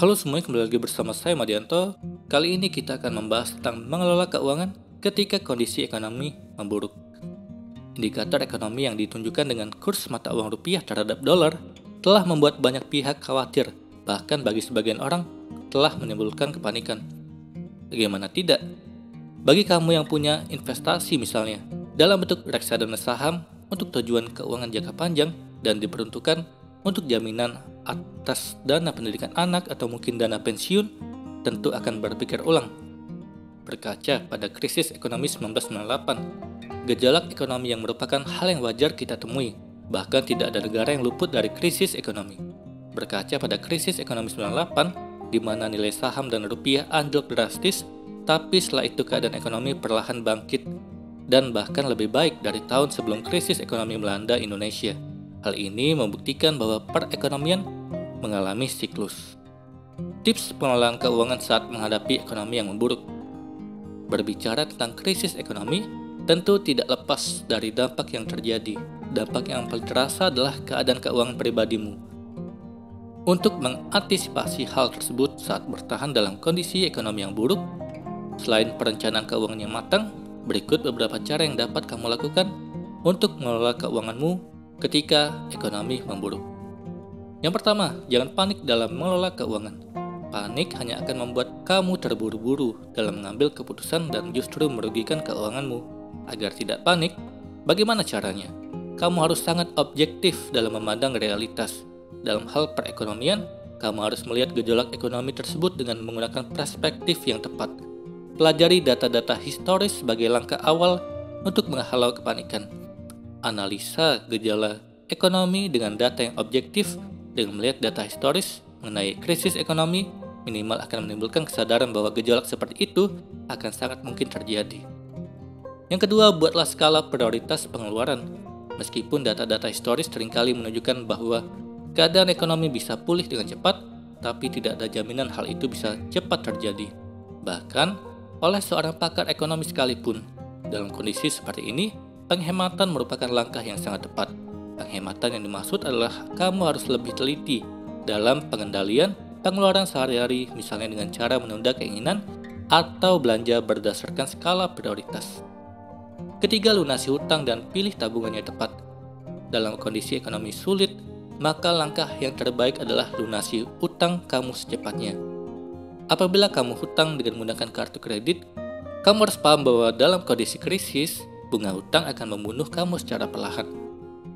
Halo semuanya, kembali lagi bersama saya Madianto. Kali ini kita akan membahas tentang mengelola keuangan ketika kondisi ekonomi memburuk. Indikator ekonomi yang ditunjukkan dengan kurs mata uang rupiah terhadap dolar telah membuat banyak pihak khawatir, bahkan bagi sebagian orang telah menimbulkan kepanikan. Bagaimana tidak? Bagi kamu yang punya investasi misalnya, dalam bentuk reksadana saham untuk tujuan keuangan jangka panjang dan diperuntukkan untuk jaminan atas dana pendidikan anak atau mungkin dana pensiun, tentu akan berpikir ulang. Berkaca pada krisis ekonomi 1998, gejolak ekonomi yang merupakan hal yang wajar kita temui, bahkan tidak ada negara yang luput dari krisis ekonomi. Berkaca pada krisis ekonomi 98, di mana nilai saham dan rupiah anjlok drastis, tapi setelah itu keadaan ekonomi perlahan bangkit, dan bahkan lebih baik dari tahun sebelum krisis ekonomi melanda Indonesia. Hal ini membuktikan bahwa perekonomian mengalami siklus. Tips pengelolaan keuangan saat menghadapi ekonomi yang memburuk. Berbicara tentang krisis ekonomi, tentu tidak lepas dari dampak yang terjadi. Dampak yang paling terasa adalah keadaan keuangan pribadimu. Untuk mengantisipasi hal tersebut saat bertahan dalam kondisi ekonomi yang buruk, selain perencanaan keuangan yang matang, berikut beberapa cara yang dapat kamu lakukan untuk mengelola keuanganmu ketika ekonomi memburuk. Yang pertama, jangan panik dalam mengelola keuangan. Panik hanya akan membuat kamu terburu-buru dalam mengambil keputusan dan justru merugikan keuanganmu. Agar tidak panik, bagaimana caranya? Kamu harus sangat objektif dalam memandang realitas. Dalam hal perekonomian, kamu harus melihat gejolak ekonomi tersebut dengan menggunakan perspektif yang tepat. Pelajari data-data historis sebagai langkah awal untuk menghalau kepanikan. Analisa gejala ekonomi dengan data yang objektif dengan melihat data historis mengenai krisis ekonomi minimal akan menimbulkan kesadaran bahwa gejolak seperti itu akan sangat mungkin terjadi. Yang kedua, buatlah skala prioritas pengeluaran. Meskipun data-data historis seringkali menunjukkan bahwa keadaan ekonomi bisa pulih dengan cepat, tapi tidak ada jaminan hal itu bisa cepat terjadi. Bahkan oleh seorang pakar ekonomi sekalipun, dalam kondisi seperti ini, penghematan merupakan langkah yang sangat tepat. Penghematan yang dimaksud adalah kamu harus lebih teliti dalam pengendalian pengeluaran sehari-hari, misalnya dengan cara menunda keinginan atau belanja berdasarkan skala prioritas. Ketiga, lunasi hutang dan pilih tabungan yang tepat. Dalam kondisi ekonomi sulit, maka langkah yang terbaik adalah lunasi hutang kamu secepatnya. Apabila kamu hutang dengan menggunakan kartu kredit, kamu harus paham bahwa dalam kondisi krisis, bunga hutang akan membunuh kamu secara perlahan.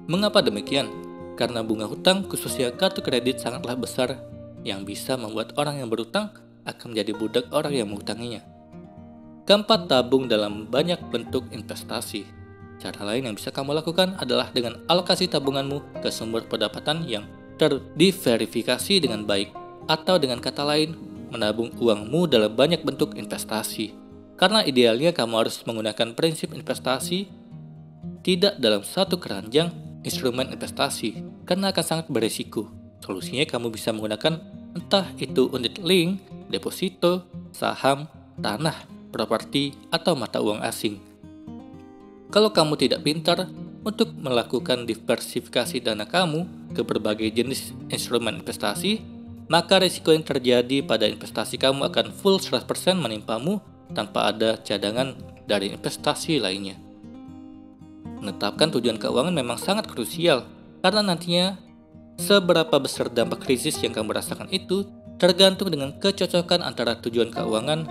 Mengapa demikian? Karena bunga hutang, khususnya kartu kredit, sangatlah besar yang bisa membuat orang yang berhutang akan menjadi budak orang yang menghutanginya. Keempat, tabung dalam banyak bentuk investasi. Cara lain yang bisa kamu lakukan adalah dengan alokasi tabunganmu ke sumber pendapatan yang terdiverifikasi dengan baik, atau dengan kata lain, menabung uangmu dalam banyak bentuk investasi. Karena idealnya kamu harus menggunakan prinsip investasi tidak dalam satu keranjang instrumen investasi, karena akan sangat beresiko. Solusinya kamu bisa menggunakan entah itu unit link, deposito, saham, tanah, properti, atau mata uang asing. Kalau kamu tidak pintar untuk melakukan diversifikasi dana kamu ke berbagai jenis instrumen investasi, maka risiko yang terjadi pada investasi kamu akan full 100% menimpamu tanpa ada cadangan dari investasi lainnya. Menetapkan tujuan keuangan memang sangat krusial, karena nantinya seberapa besar dampak krisis yang kamu rasakan itu tergantung dengan kecocokan antara tujuan keuangan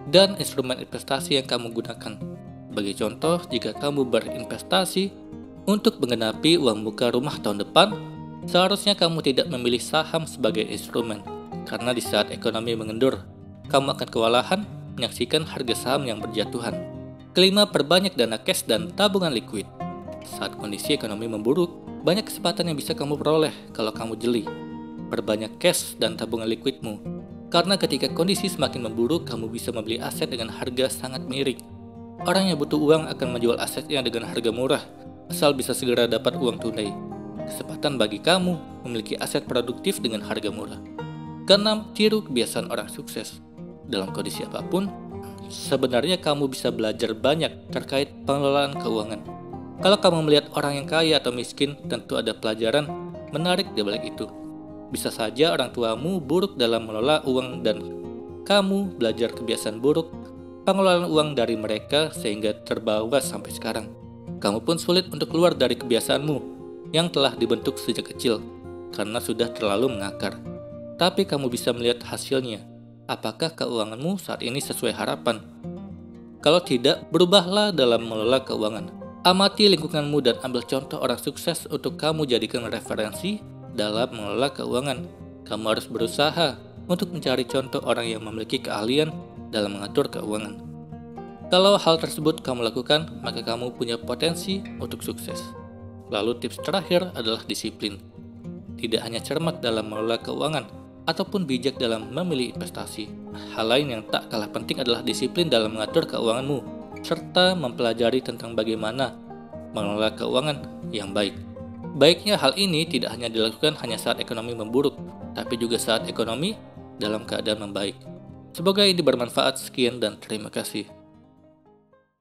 dan instrumen investasi yang kamu gunakan. Sebagai contoh, jika kamu berinvestasi untuk menggenapi uang muka rumah tahun depan, seharusnya kamu tidak memilih saham sebagai instrumen, karena di saat ekonomi mengendur, kamu akan kewalahan menyaksikan harga saham yang berjatuhan. Kelima, perbanyak dana cash dan tabungan liquid. Saat kondisi ekonomi memburuk, banyak kesempatan yang bisa kamu peroleh kalau kamu jeli. Perbanyak cash dan tabungan liquidmu, karena ketika kondisi semakin memburuk, kamu bisa membeli aset dengan harga sangat miring. Orang yang butuh uang akan menjual asetnya dengan harga murah, asal bisa segera dapat uang tunai. Kesempatan bagi kamu memiliki aset produktif dengan harga murah. Keenam, tiru kebiasaan orang sukses. Dalam kondisi apapun, sebenarnya kamu bisa belajar banyak terkait pengelolaan keuangan. Kalau kamu melihat orang yang kaya atau miskin, tentu ada pelajaran menarik di balik itu. Bisa saja orang tuamu buruk dalam mengelola uang dan kamu belajar kebiasaan buruk pengelolaan uang dari mereka sehingga terbawa sampai sekarang. Kamu pun sulit untuk keluar dari kebiasaanmu yang telah dibentuk sejak kecil karena sudah terlalu mengakar. Tapi kamu bisa melihat hasilnya. Apakah keuanganmu saat ini sesuai harapan? Kalau tidak, berubahlah dalam mengelola keuangan. Amati lingkunganmu dan ambil contoh orang sukses untuk kamu jadikan referensi dalam mengelola keuangan. Kamu harus berusaha untuk mencari contoh orang yang memiliki keahlian dalam mengatur keuangan. Kalau hal tersebut kamu lakukan, maka kamu punya potensi untuk sukses. Lalu tips terakhir adalah disiplin. Tidak hanya cermat dalam mengelola keuangan, ataupun bijak dalam memilih investasi. Hal lain yang tak kalah penting adalah disiplin dalam mengatur keuanganmu, serta mempelajari tentang bagaimana mengelola keuangan yang baik. Baiknya hal ini tidak hanya dilakukan hanya saat ekonomi memburuk, tapi juga saat ekonomi dalam keadaan membaik. Semoga ini bermanfaat. Sekian dan terima kasih.